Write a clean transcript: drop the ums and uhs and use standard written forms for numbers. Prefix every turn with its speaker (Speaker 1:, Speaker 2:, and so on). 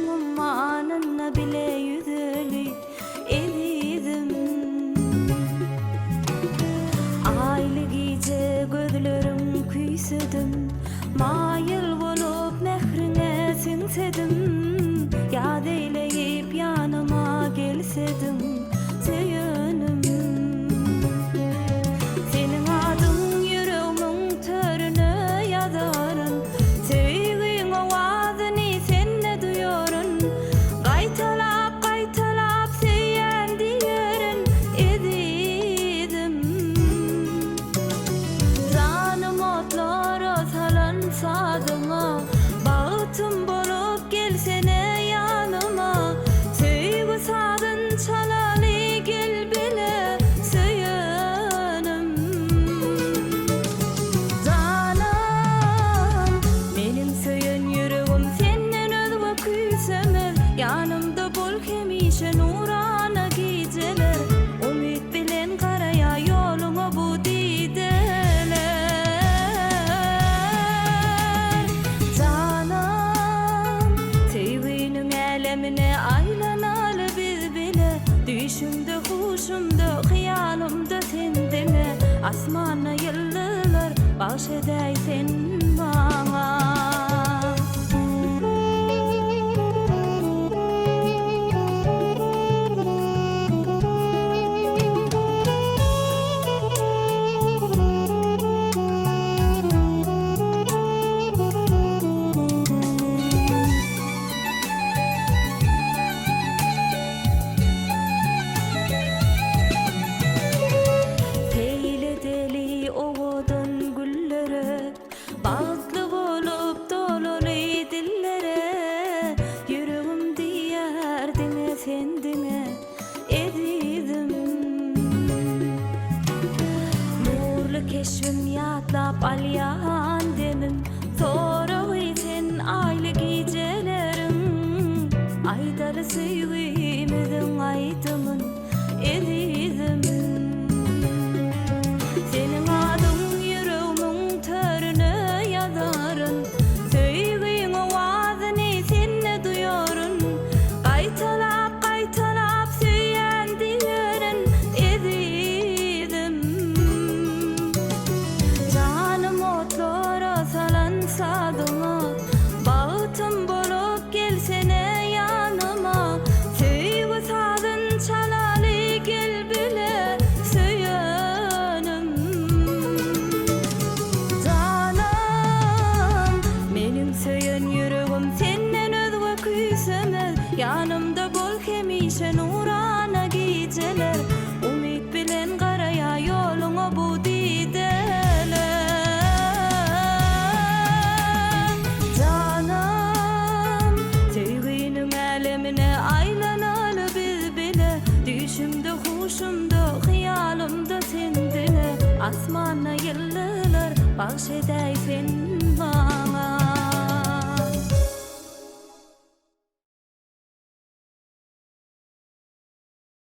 Speaker 1: Düşümüm anına bile yüzeli elidim. Aylı gece gözlerim küysedim, mayıl bolup mehrine sinsedim. Yad eyleyip yanıma gelsedim söyünüm. Senin adın yüreğimin törüne yazarın, sevgin ovazını sen ne duyuyorsun? Qaytalap qaytalap söyleyen diyerin edidim. Canım otlara salan sadıma, bağıtım bolup gelsene yanıma. Sevgi sadın çalalı gel bile söyünüm. Canım benim söyün yüreğim senden özgü küysemez. Yanımda bol hemişe nurana geceler, umut bilen karaya yoluna bu dideler. Canım sevginin elemine aylanalı biz bile, düşümde huşumda hıyalımda sendine. Asmana yıllar bahşeday sen bana. Peyle deli oğudun güllere, bazlı bolup dolulu dillere. Yüreğim diyerdine sendine edidim. Nurlu keşfim yatlap alyan demim, sonra sen aylı gecelerim. Aydarı sevgimizin aydımın edidim. Senin adın yüreğimin törüne yazarın, sevgin ovazını sen ne duyuyorsun? Qaytalap qaytalap söyleyen diyerin edidim. Canım otlara salan sadıma, bağıtım bolup gelsene yanıma. Sevgi sadın çalalı gel bile söyünüm. Canım benim söyün yüreğim senden özgü küysemez. Yanımda bol hemişe nurana geceler, umut bilen karaya yoluna bu dideler. Canım sevginin elemine aylanalı biz bile, düşümde huşumda hıyalımda sendine. Asmana yıllar bahşeday sen